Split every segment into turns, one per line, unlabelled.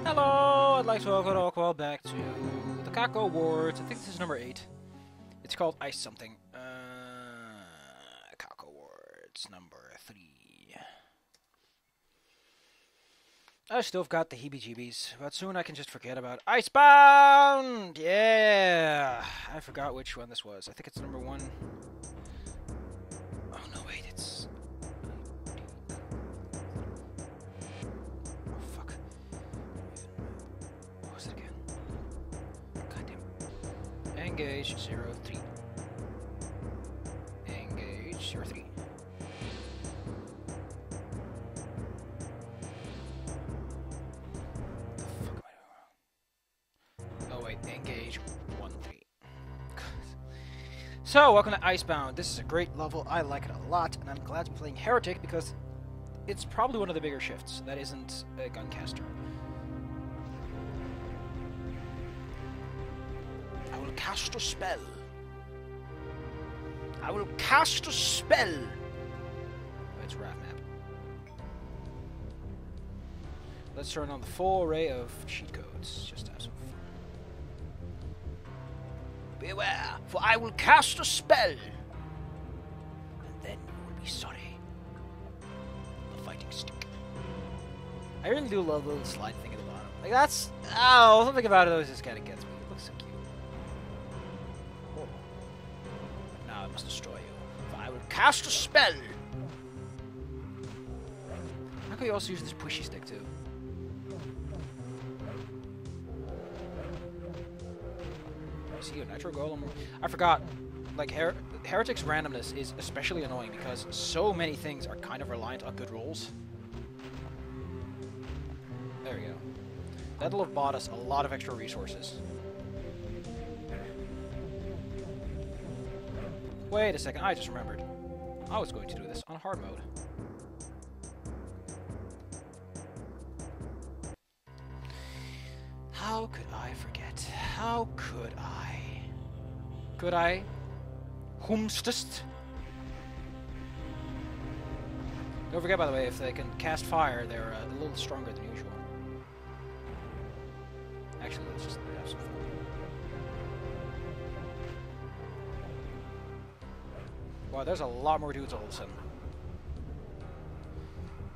Hello, I'd like to welcome all back to the Cacowards. I think this is number 8. It's called Ice something. Cacowards number 3. I still have got the heebie-jeebies, but soon I can just forget about Icebound! Yeah! I forgot which one this was. I think it's number 1. Oh no, wait, it's... Oh fuck. What was it again? Goddamn. Engage 03. Engage 03. Engage 1-3. So, welcome to Icebound. This is a great level. I like it a lot, and I'm glad to be playing Heretic because it's probably one of the bigger shifts that isn't a guncaster. I will cast a spell. I will cast a spell. Oh, it's Wrath Map. Let's turn on the full array of cheat codes. Just to have some fun. Beware, for I will cast a spell, and then you will be sorry. The fighting stick. I really do love the little slide thing at the bottom. Like, that's... Oh, something about it always just kind of gets me. It looks so cute. Oh. But now I must destroy you, for I will cast a spell. How can we also use this pushy stick, too? See a Nitro Golem. I forgot. Like, Heretic's randomness is especially annoying because so many things are kind of reliant on good rolls. There we go. That'll have bought us a lot of extra resources. Wait a second, I just remembered. I was going to do this on hard mode. How could I forget? How could I? Could I? Whomstest? Don't forget, by the way, if they can cast fire, they're a little stronger than usual. Actually, let's just have some fun. Wow, there's a lot more dudes all of a sudden.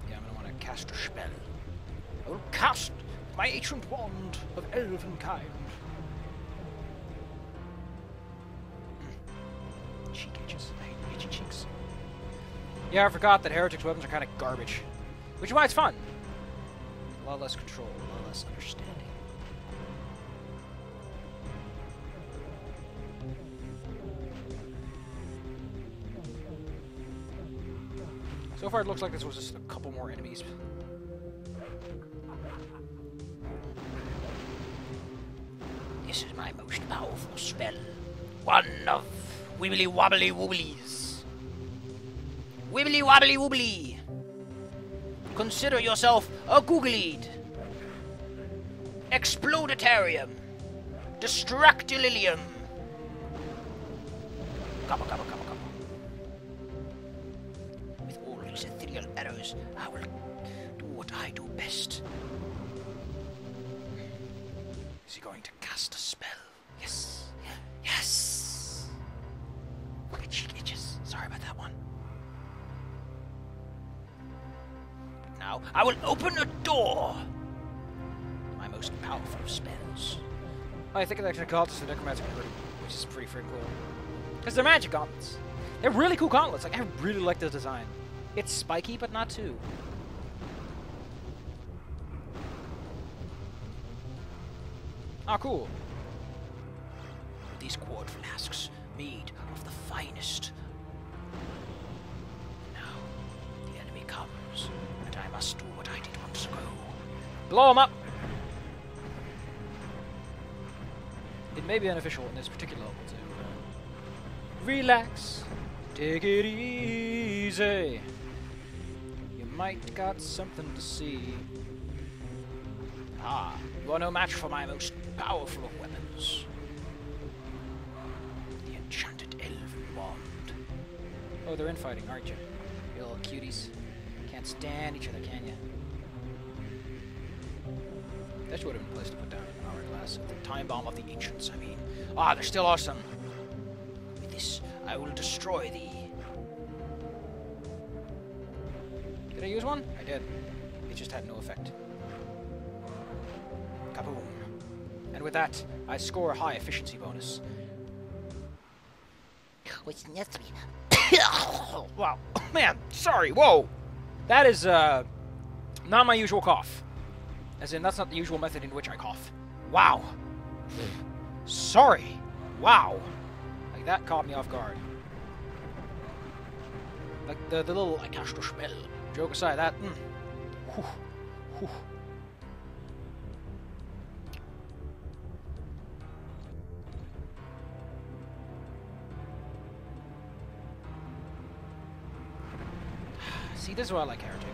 Yeah, I'm gonna want to cast a spell. I will cast my ancient wand of elven kind. Cheek itches. I hate itchy cheeks. Yeah, I forgot that Heretic's weapons are kind of garbage. Which is why it's fun. A lot less control, a lot less understanding. So far it looks like this was just a couple more enemies. This is my most powerful spell. One of wibbly wobbly wobblies. Wibbly wobbly wobbly. Consider yourself a googleed. Exploditarium. Destructililium. Come on. With all these ethereal arrows, I will do what I do best. Is he going to cast a spell? Yes. Yes! My cheek itches. Sorry about that one. But now, I will open a door! My most powerful spells. I think it's actually gauntlets the Necromancer Converter, which is pretty freaking cool. Because they're magic gauntlets. They're really cool gauntlets. Like, I really like the design. It's spiky, but not too. Ah, cool. These quart flasks, made of the finest. Now, the enemy comes, and I must do what I did once ago. Blow him up! It may be beneficial in this particular level, too. Relax. Take it easy. You might got something to see. Ah, you are no match for my most powerful of weapons. The enchanted elven wand. Oh, they're infighting, aren't you? You little cuties. Can't stand each other, can you? This would have been a place to put down an hourglass. The time bomb of the ancients, I mean. Ah, they're still awesome. With this, I will destroy thee. Did I use one? I did. It just had no effect. Kaboom. And with that, I score a high efficiency bonus. Which nets me. Wow. Man, sorry. Whoa. That is, not my usual cough. As in, that's not the usual method in which I cough. Wow. Sorry. Wow. Like, that caught me off guard. Like, the little, I cast a spell. Joke aside, that, Whew. Whew. See, this is why I like Heretic.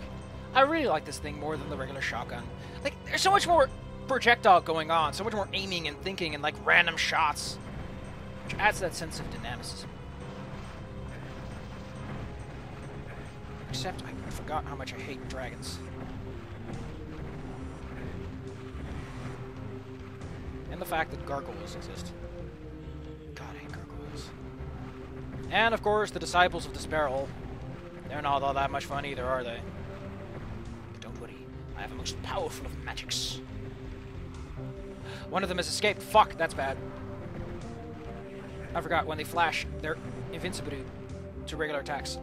I really like this thing more than the regular shotgun. Like, there's so much more projectile going on, so much more aiming and thinking and, like, random shots. Which adds that sense of dynamicism. Except, I forgot how much I hate dragons. And the fact that gargoyles exist. God, I hate gargoyles. And, of course, the Disciples of Despairhole. They're not all that much fun either, are they? But don't worry, I have a most powerful of magics. One of them has escaped. Fuck, that's bad. I forgot, when they flash, they're invincible to regular attacks.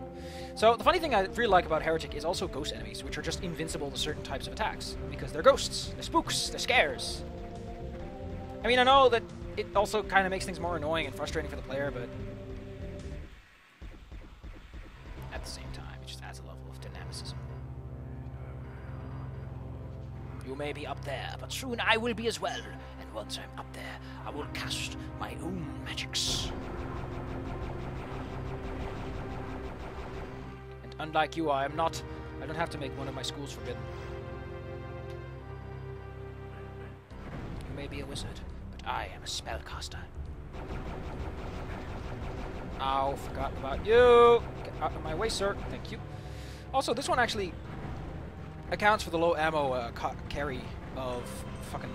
So, the funny thing I really like about Heretic is also ghost enemies, which are just invincible to certain types of attacks. Because they're ghosts, they're spooks, they're scares. I mean, I know that it also kind of makes things more annoying and frustrating for the player, but at the same time, it just adds a level of dynamicism. You may be up there, but soon I will be as well. And once I'm up there, I will cast my own magics. And unlike you, I don't have to make one of my schools forbidden. You may be a wizard, but I am a spellcaster. Ow, forgot about you! Get out of my way, sir. Thank you. Also, this one actually accounts for the low ammo carry of fucking...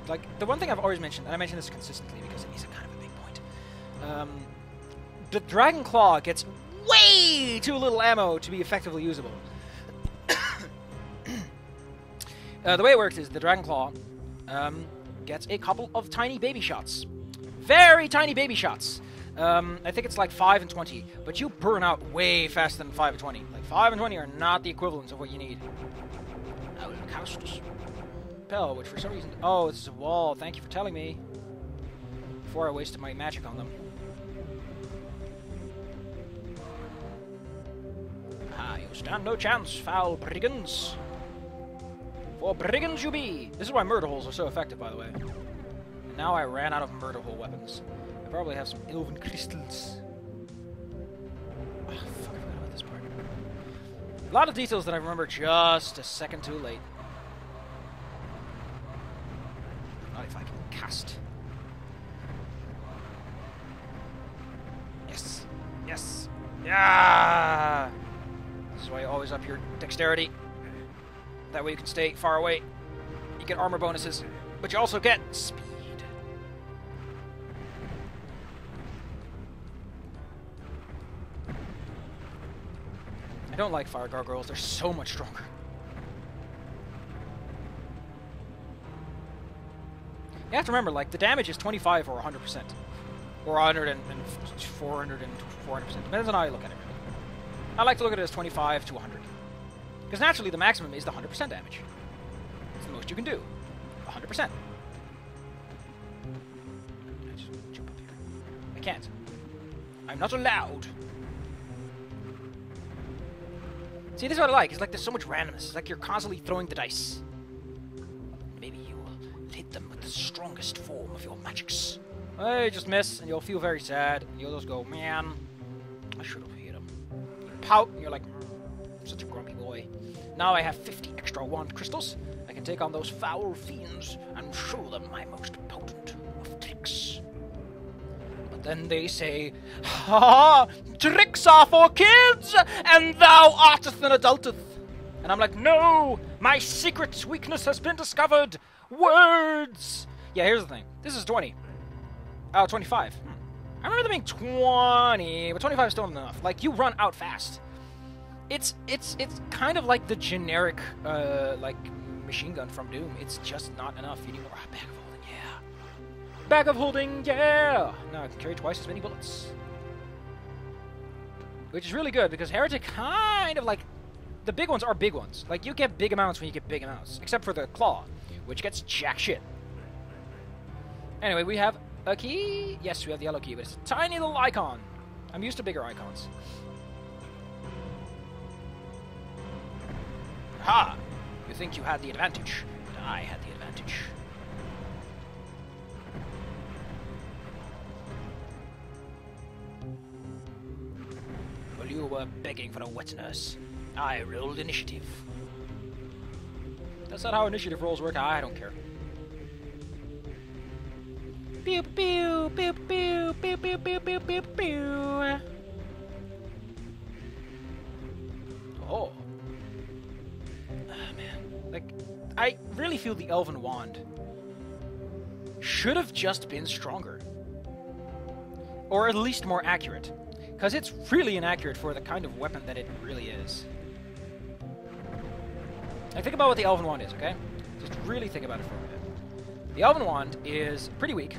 Like, the one thing I've always mentioned, and I mention this consistently because it is a kind of a big point, the Dragon Claw gets way too little ammo to be effectively usable. The way it works is the Dragon Claw gets a couple of tiny baby shots. Very tiny baby shots. I think it's like 5 and 20, but you burn out way faster than 5 and 20. Like, 5 and 20 are not the equivalents of what you need. I will cast a spell, which for some reason... Oh, it's a wall. Thank you for telling me. Before I wasted my magic on them. Ah, you stand no chance, foul brigands. For brigands you be. This is why murder holes are so effective, by the way. And now I ran out of murder hole weapons. I probably have some elven crystals. Oh, fuck, I forgot about this part. A lot of details that I remember just a second too late. Not if I can cast. Yes. Yes. Yeah. This is why you always up your dexterity. That way you can stay far away. You get armor bonuses, but you also get speed. I don't like fire gargoyles, they're so much stronger. You have to remember, like, the damage is 25 or 100%. Or 100 and 400 and 400%. Depends on how you look at it. I like to look at it as 25 to 100. Because naturally, the maximum is the 100% damage. It's the most you can do. 100%. I just jump up here. I can't. I'm not allowed. See, this is what I like. It's like there's so much randomness. It's like you're constantly throwing the dice. Maybe you will hit them with the strongest form of your magics. I just miss, and you'll feel very sad. And you'll just go, man, I should have hit him. You pout, and you're like, such a grumpy boy. Now I have 50 extra wand crystals. I can take on those foul fiends and show them my most potent of tricks. But then they say, ha! Tricks are for kids, and thou artest an adulteth. And I'm like, no! My secret weakness has been discovered! Words! Yeah, here's the thing. This is 20. Oh, 25. I remember them being 20, but 25 is still not enough. Like, you run out fast. It's kind of like the generic, like, machine gun from Doom. It's just not enough. You need more. Bag of holding, yeah. Bag of holding, yeah! Now I can carry twice as many bullets. Which is really good, because Heretic kind of, like, the big ones are big ones. Like, you get big amounts when you get big amounts. Except for the Claw, which gets jack shit. Anyway, we have a key. Yes, we have the yellow key, but it's a tiny little icon. I'm used to bigger icons. Ha! You think you had the advantage, but I had the advantage. Well, you were begging for a wet nurse. I rolled initiative. That's not how initiative rolls work. I don't care. Pew pew pew pew pew pew pew pew pew pew. Oh. Man. Like, I really feel the Elven Wand should have just been stronger. Or at least more accurate. Because it's really inaccurate for the kind of weapon that it really is. Like, think about what the Elven Wand is, okay? Just really think about it for a minute. The Elven Wand is pretty weak,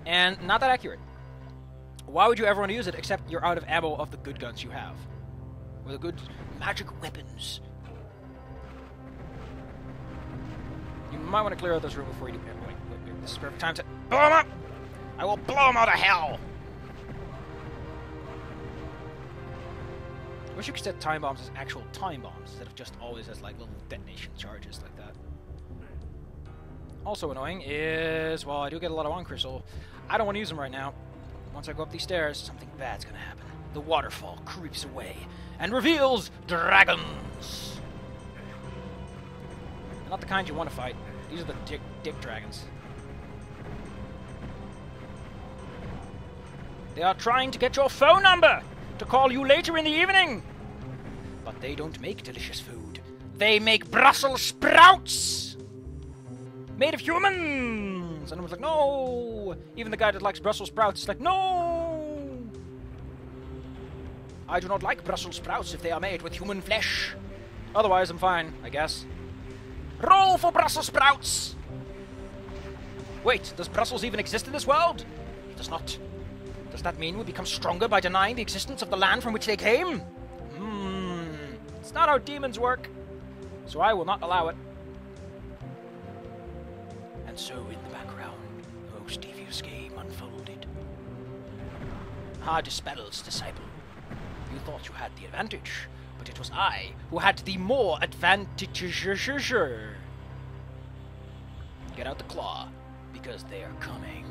and not that accurate. Why would you ever want to use it except you're out of ammo of the good guns you have? Or the good magic weapons. You might want to clear out this room before you do... Wait, this is perfect time to... Blow him up! I will blow him out of hell! I wish you could set time bombs as actual time bombs instead of just always as, like, little detonation charges like that. Also annoying is, well, I do get a lot of Wand Crystal. I don't want to use them right now. Once I go up these stairs, something bad's gonna happen. The waterfall creeps away and reveals dragons! They're not the kind you want to fight. These are the dick dragons. They are trying to get your phone number to call you later in the evening. But they don't make delicious food. They make Brussels sprouts! Made of humans! And I was like, no! Even the guy that likes Brussels sprouts is like, no! I do not like Brussels sprouts if they are made with human flesh. Otherwise, I'm fine, I guess. Roll for Brussels sprouts! Wait, does Brussels even exist in this world? It does not. Does that mean we become stronger by denying the existence of the land from which they came? It's not how demons work. So I will not allow it. And so in the background, a most devious game unfolded. Dispels, disciple. You thought you had the advantage, but it was I who had the more advantage. Get out the claw, because they are coming.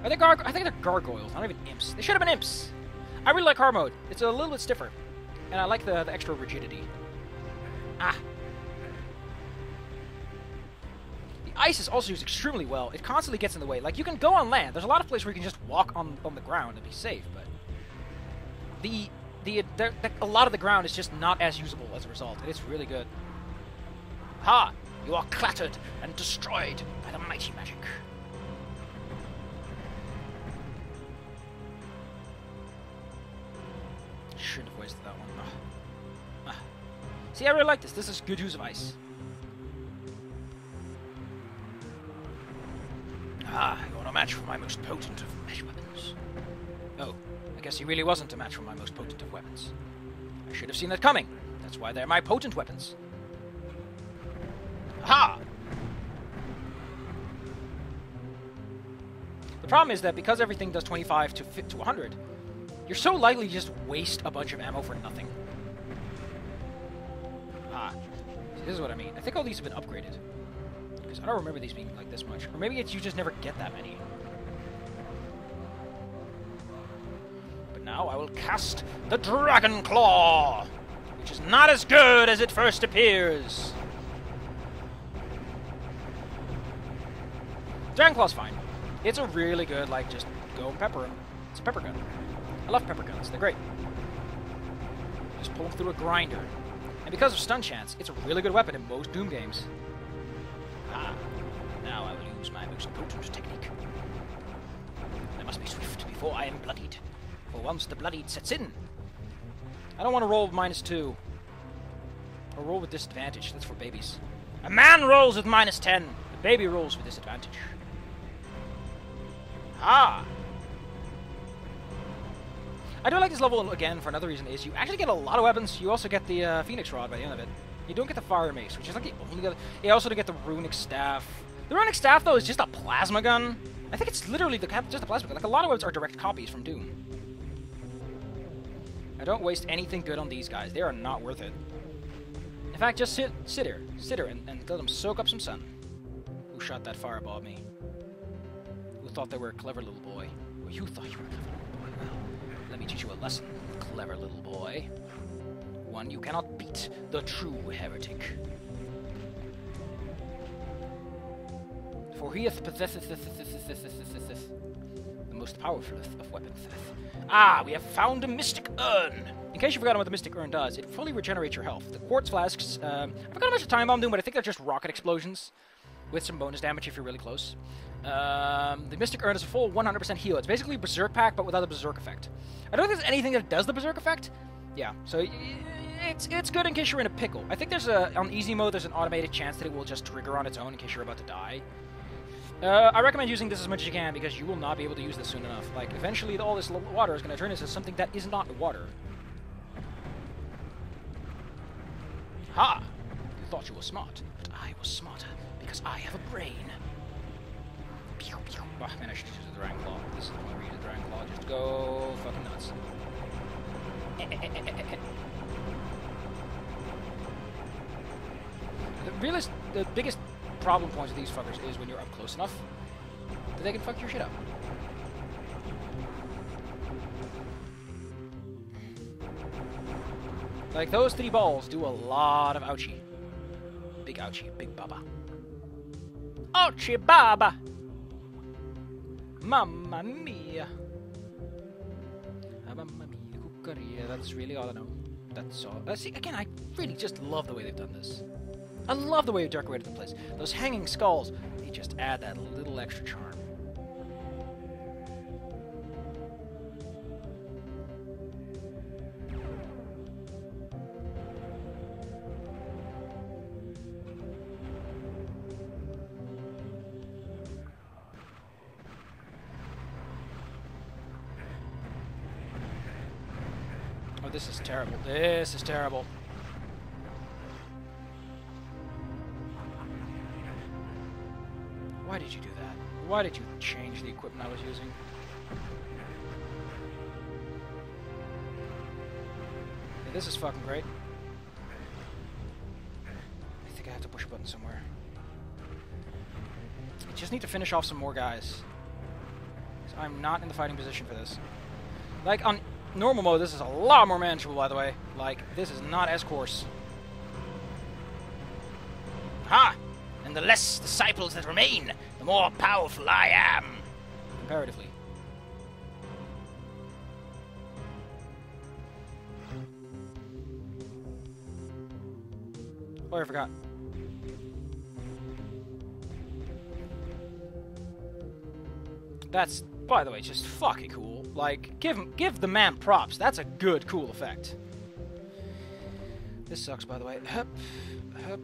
I think they're gargoyles, not even imps. They should have been imps. I really like hard mode. It's a little bit stiffer. And I like the extra rigidity. The ice is also used extremely well. It constantly gets in the way. Like, you can go on land. There's a lot of places where you can just walk on the ground and be safe, but a lot of the ground is just not as usable as a result. It is really good. Ha! You are clattered and destroyed by the mighty magic. Shouldn't have wasted that one. See, I really like this. This is good use of ice. You're no match for my most potent of mesh weapons. Oh, I guess he really wasn't a match for my most potent of weapons. I should have seen that coming. That's why they're my potent weapons. Aha! The problem is that because everything does 25 to 100, you're so likely to just waste a bunch of ammo for nothing. See, this is what I mean. I think all these have been upgraded. Because I don't remember these being like this much. Or maybe it's you just never get that many. But now I will cast the Dragon Claw, which is not as good as it first appears. Dragon Claw's fine. It's a really good, like, just go and pepper them. It's a pepper gun. I love pepper guns. They're great. Just pull them through a grinder. And because of stun chance, it's a really good weapon in most Doom games. Ah, now I will use my most potent technique. I must be swift before I am bloodied, for once the bloodied sets in, I don't want to roll with -2. Or roll with disadvantage, that's for babies. A man rolls with -10, a baby rolls with disadvantage. Ah! I do like this level again for another reason is you actually get a lot of weapons. You also get the Phoenix Rod by the end of it. You don't get the Fire Mace, which is like the only other... You also don't get the Runic Staff. The Runic Staff, though, is just a plasma gun. I think it's literally just a plasma gun. Like, a lot of weapons are direct copies from Doom. I don't waste anything good on these guys. They are not worth it. In fact, just sit here and let them soak up some sun. Who shot that fireball at me? Who thought they were a clever little boy? Or you thought you were a clever little boy? Well, let me teach you a lesson, clever little boy. One you cannot beat, the true heretic. For he possesses the most powerful of weapons. Ah, we have found a mystic urn! In case you forgot what the mystic urn does, it fully regenerates your health. The quartz flasks, I forgot how much the time bomb doing, but I think they're just rocket explosions with some bonus damage if you're really close. The mystic urn is a full 100% heal. It's basically Berserk Pack, but without the Berserk effect. I don't think there's anything that does the Berserk effect. Yeah, so it's good in case you're in a pickle. I think there's on easy mode, there's an automated chance that it will just trigger on its own in case you're about to die. I recommend using this as much as you can because you will not be able to use this soon enough. Like, eventually all this water is going to turn into something that is not water. Ha! You thought you were smart, but I was smarter because I have a brain. Pew, pew. Oh, man, I should use the Dragon Claw. This is the one where you use the Dragon Claw. Just go fucking nuts. The biggest problem points of these fuckers is when you're up close enough that they can fuck your shit up. Like, those 3 balls do a lot of ouchie. Big ouchie, big baba. Ouchie baba! Mamma mia! Mamma mia, cuccaria. That's really all I know. That's all. See, again, I really just love the way they've done this. I love the way you decorated the place. Those hanging skulls, they just add that little extra charm. Oh, this is terrible. This is terrible. Why did you do that? Why did you change the equipment I was using? Yeah, this is fucking great. I think I have to push a button somewhere. I just need to finish off some more guys. I'm not in the fighting position for this. Like, on normal mode, this is a lot more manageable, by the way. Like, this is not as coarse. Ha! And the less disciples that remain, the more powerful I am. Comparatively. Oh, I forgot. That's, by the way, just fucking cool. Like, give the man props. That's a good, cool effect. This sucks, by the way. Hup, hup.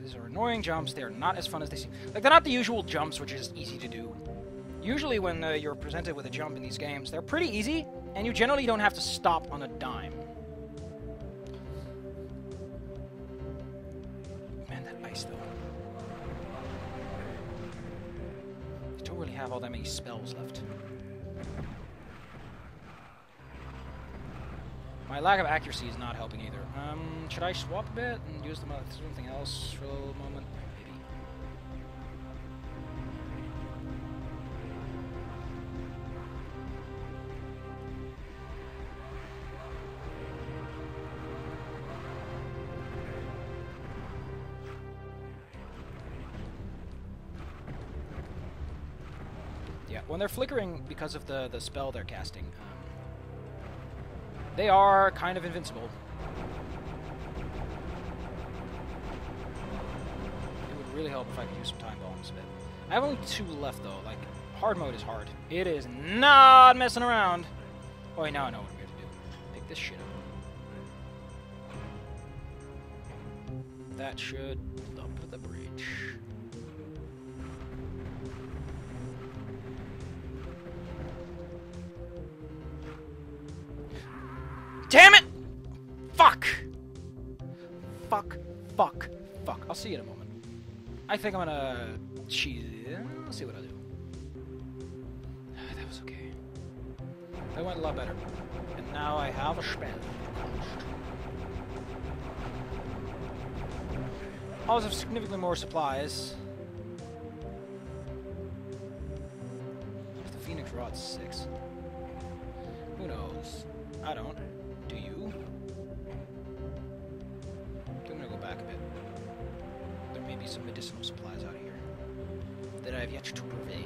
These are annoying jumps. They're not as fun as they seem. Like, they're not the usual jumps, which is easy to do. Usually when you're presented with a jump in these games, they're pretty easy, and you generally don't have to stop on a dime. Man, that ice, though. I don't really have all that many spells left. My lack of accuracy is not helping either. Should I swap a bit and use them on something else for a little moment? Maybe. Yeah, when they're flickering because of the spell they're casting, they are kind of invincible. really help if I could use some time bombs a bit. I have only 2 left, though. Like, hard mode is hard. It is not messing around. Oh, wait, now I know what I'm going to do. Pick this shit up. That should up the bridge. Damn it! Fuck! Fuck, fuck, fuck. I'll see you in a moment. I think I'm gonna cheese it. I'll see what I do. That was okay. That went a lot better. And now I have a spell. I also have significantly more supplies. The Phoenix Rod's 6. Who knows? I don't. Do you? I'm gonna go back a bit. There may be some medicinal supplies out here that I have yet to purvey.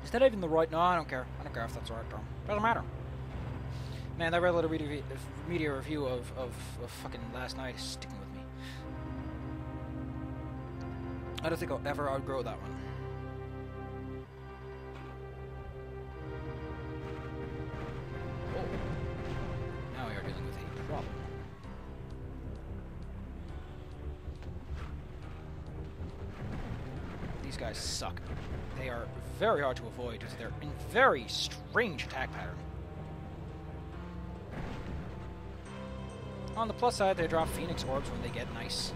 Is that even the right? No, I don't care. I don't care if that's the right term. Doesn't matter. Man, that red letter media review of fucking last night is sticking with me. I don't think I'll ever outgrow that one. Oh. Now we are dealing with a problem. These guys suck. They are very hard to avoid due to their very strange attack pattern. On the plus side, they drop Phoenix Orbs when they get nice.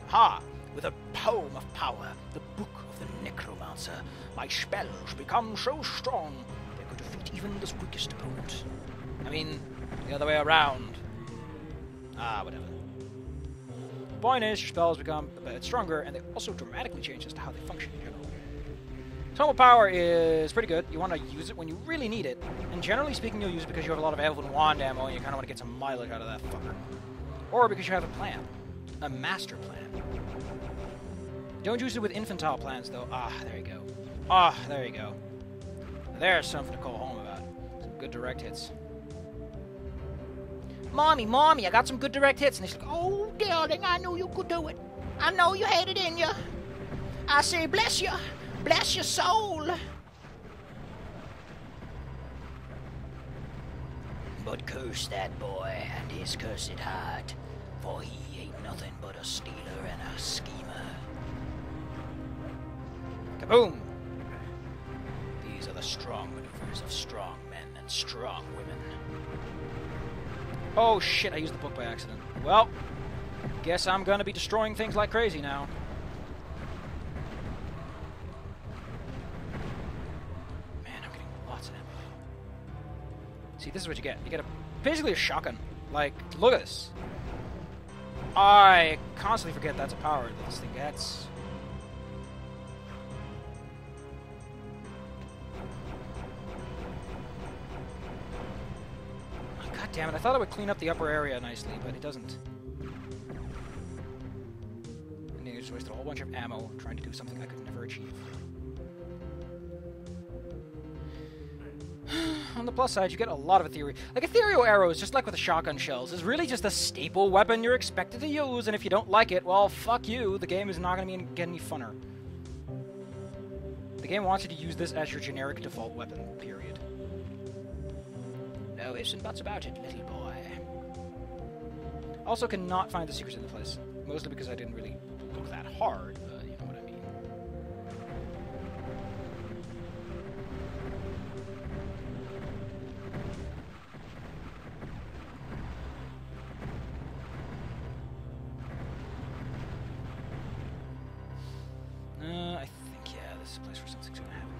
Ha! With a poem of power, the Book of the Necromancer, my spells become so strong they could defeat even the weakest opponent. I mean, the other way around. Ah, whatever. The point is, your spells become a bit stronger, and they also dramatically change as to how they function in general. Tome of Power is pretty good. You want to use it when you really need it. And generally speaking, you'll use it because you have a lot of Elven Wand ammo and you kind of want to get some mileage out of that fucker. Or because you have a plan. A master plan. Don't use it with infantile plans, though. Ah, there you go. Ah, there you go. There's something to call home about. Some good direct hits. Mommy, I got some good direct hits. And he's like, oh, darling, I knew you could do it. I know you had it in you. I say, bless you. Bless your soul! But curse that boy and his cursed heart, for he ain't nothing but a stealer and a schemer. Kaboom! These are the strong maneuvers of strong men and strong women. Oh shit, I used the book by accident. Well, guess I'm gonna be destroying things like crazy now. See, this is what you get. You get basically a shotgun. Like, look at this. I constantly forget that's a power that this thing gets. Oh, God damn it, I thought it would clean up the upper area nicely, but it doesn't. And then you just wasted a whole bunch of ammo trying to do something I could never achieve. On the plus side, you get a lot of ethereal. Like, ethereal arrows, just like with the shotgun shells, is really just a staple weapon you're expected to use, and if you don't like it, well, fuck you. The game is not going to get any funner. The game wants you to use this as your generic default weapon, period. No ifs and buts about it, little boy. Also cannot find the secrets in the place, mostly because I didn't really look that hard, but you know what I mean. I think, yeah, this is a place where something's gonna happen.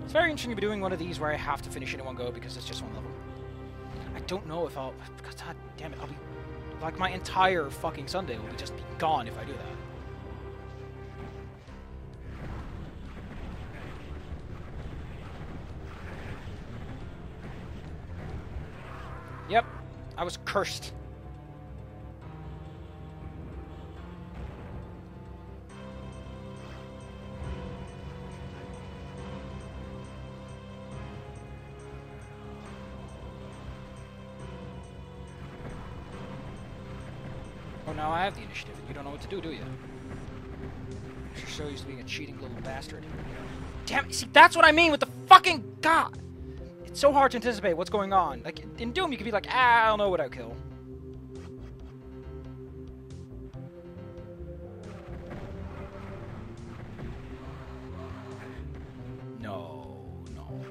It's very interesting to be doing one of these where I have to finish it in one go because it's just one level. I don't know if I'll... God damn it, I'll be... Like, my entire fucking Sunday will just be gone if I do that. Yep, I was cursed. Oh, now I have the initiative. You don't know what to do you? You're so used to being a cheating little bastard. Damn it, see, that's what I mean with the fucking God! It's so hard to anticipate what's going on. Like, in Doom, you could be like, I don't know what I'll kill. No, no.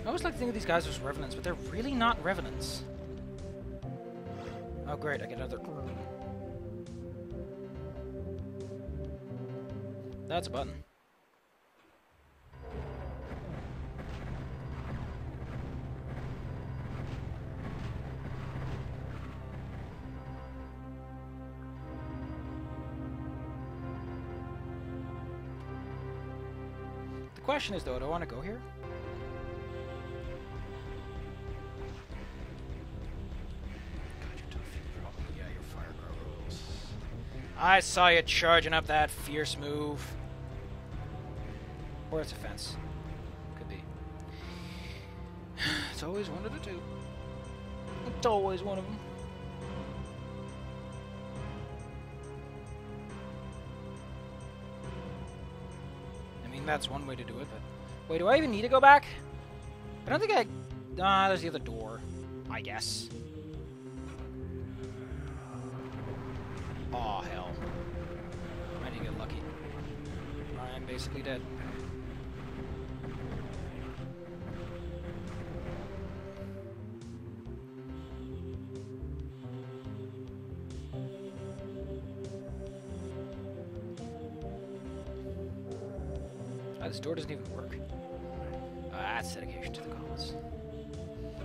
I always like to think of these guys as revenants, but they're really not revenants. Oh great, I get another... That's a button. The question is though, do I want to go here? I saw you charging up that fierce move. Or it's a fence. Could be. It's always one of the two. It's always one of them. I mean, that's one way to do it, but... Wait, do I even need to go back? I don't think I... Ah, there's the other door. I guess. Aw, hell. I didn't get lucky. I'm basically dead. This door doesn't even work. That's dedication to the cause.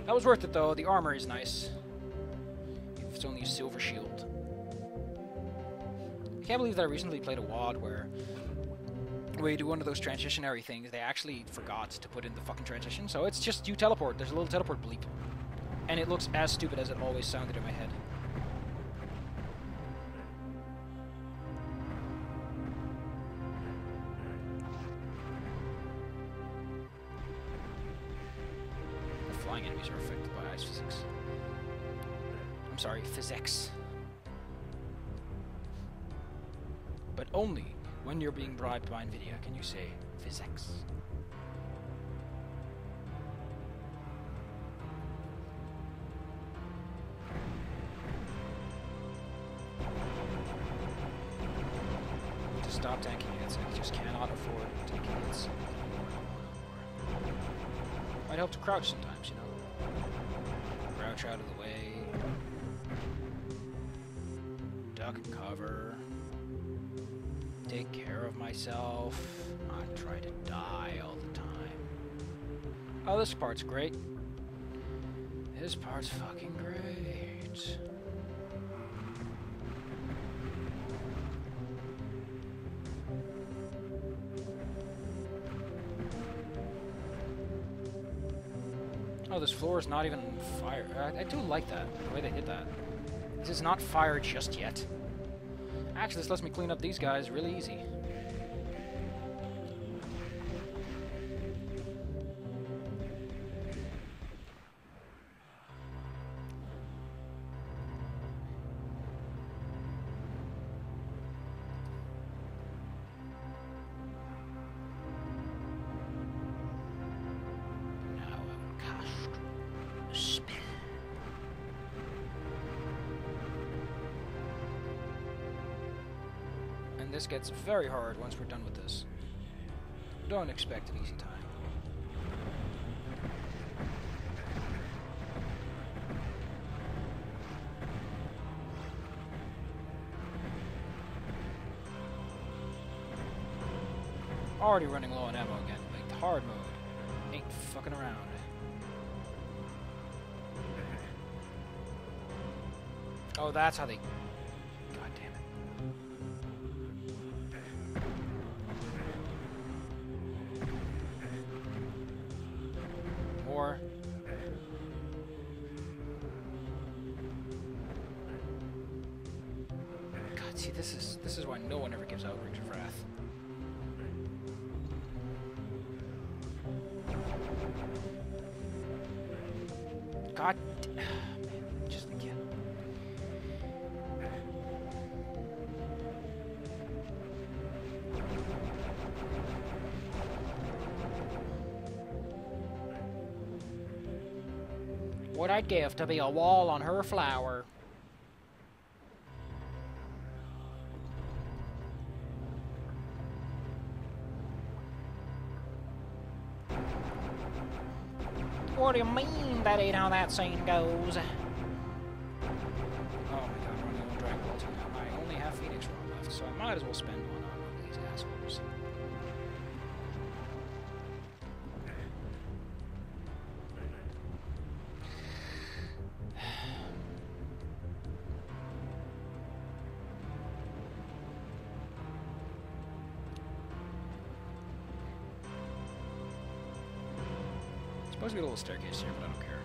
That was worth it, though. The armor is nice. It's only a silver shield. I can't believe that I recently played a WoD where you do one of those transitionary things. They actually forgot to put in the fucking transition, so it's just you teleport. There's a little teleport bleep. And it looks as stupid as it always sounded in my head. Flying enemies are affected by ice physics. I'm sorry, physics. But only when you're being bribed by NVIDIA can you say physics. To stop tanking hits, I just cannot afford tanking hits. Might help to crouch sometimes, you know. Crouch out of the way. Duck and cover. Take care of myself. Not try to die all the time. Oh, this part's great. This part's fucking great. Oh, this floor is not even fire. I do like that, the way they did that. This is not fire just yet. Actually, this lets me clean up these guys really easy. This gets very hard once we're done with this. Don't expect an easy time. Already running low on ammo again. Like the hard mode ain't fucking around. Oh, that's how they... God damn it. More. God, see, this is why no one ever gives out Rings of Wrath. God. Just again. What I'd give to be a wall on her flower. What do you mean that ain't how that scene goes? Oh my god, I'm running on Dragon Ball 2 now. I only have Phoenix Rod left, so I might as well spend one on these assholes. Supposed to be a little staircase here, but I don't care.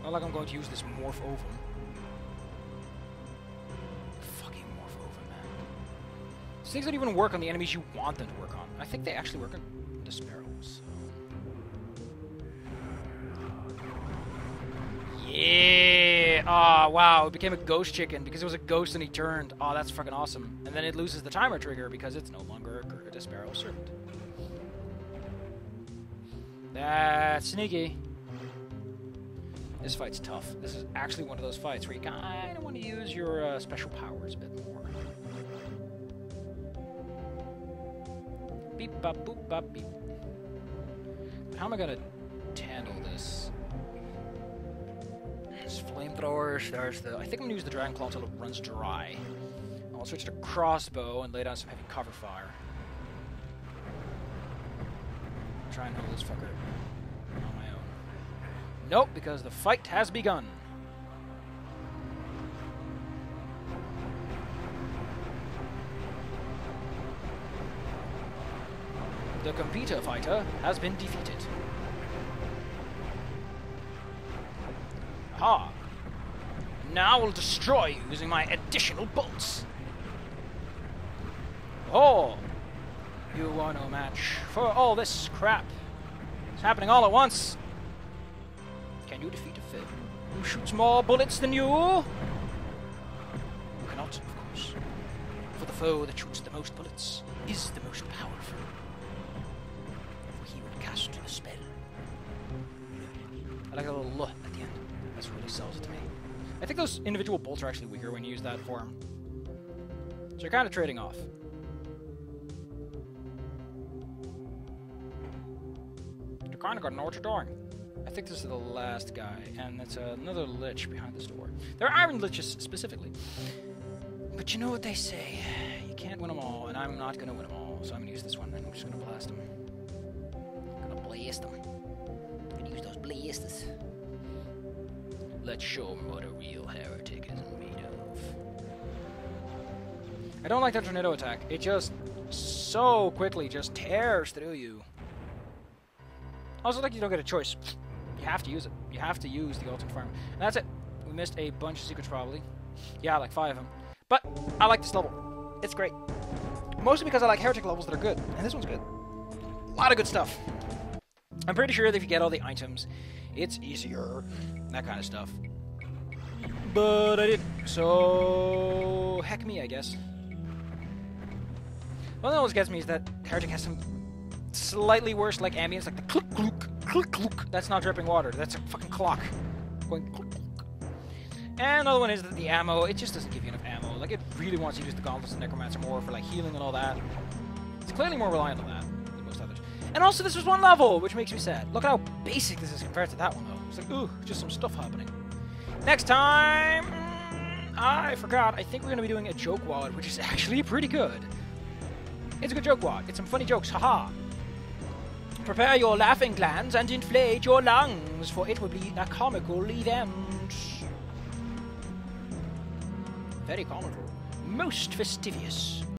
Not like I'm going to use this morph ovum. Fucking morph ovum, man. These things don't even work on the enemies you want them to work on. I think they actually work on the sparrows. So. Yeah! Oh, wow. It became a ghost chicken because it was a ghost and he turned. Oh, that's fucking awesome. And then it loses the timer trigger because it's no longer a sparrow servant. That's sneaky. This fight's tough. This is actually one of those fights where you kind of want to use your special powers a bit more. Beep, bop, boop, bop, beep. How am I going to handle this? There's flamethrowers. There's the... I think I'm going to use the Dragon Claw until it runs dry. I'll switch to crossbow and lay down some heavy cover fire. Try and hold this fucker on my own. Nope, because the fight has begun. The computer fighter has been defeated. Aha! Now I'll destroy you using my additional bolts. Oh! You are no match for all this crap. It's happening all at once. Can you defeat a foe who shoots more bullets than you? You cannot, of course. For the foe that shoots the most bullets is the most powerful. For he will cast a spell. I like a little "l" at the end. That's really sells it to me. I think those individual bolts are actually weaker when you use that form. So you're kind of trading off. Kind of got to know what you're doing. I think this is the last guy, and it's another lich behind this door. They're iron liches specifically. But you know what they say. You can't win them all, and I'm not going to win them all, so I'm going to use this one, and I'm just going to blast them. I'm going to blast them. I'm going to use those blasters. Let's show them what a real heretic is made of. I don't like that tornado attack. It just so quickly just tears through you. Also, like, you don't get a choice. You have to use it. You have to use the ultimate farm. And that's it. We missed a bunch of secrets, probably. Yeah, like 5 of them. But I like this level. It's great. Mostly because I like heretic levels that are good. And this one's good. A lot of good stuff. I'm pretty sure that if you get all the items, it's easier. That kind of stuff. But I didn't. So, heck me, I guess. One that always gets me is that heretic has some slightly worse, like, ambience, like the click, clook, click, clook. That's not dripping water. That's a fucking clock. Going click, clook. And another one is that the ammo, it just doesn't give you enough ammo. Like, it really wants you to use the gauntlets and necromancer more for, like, healing and all that. It's clearly more reliant on that than most others. And also, this was one level, which makes me sad. Look how basic this is compared to that one, though. It's like, ooh, just some stuff happening. Next time, I forgot. I think we're going to be doing a joke wad, which is actually pretty good. It's a good joke wad. It's some funny jokes, haha. Prepare your laughing glands and inflate your lungs, for it will be a comical event. Very comical. Most fastidious.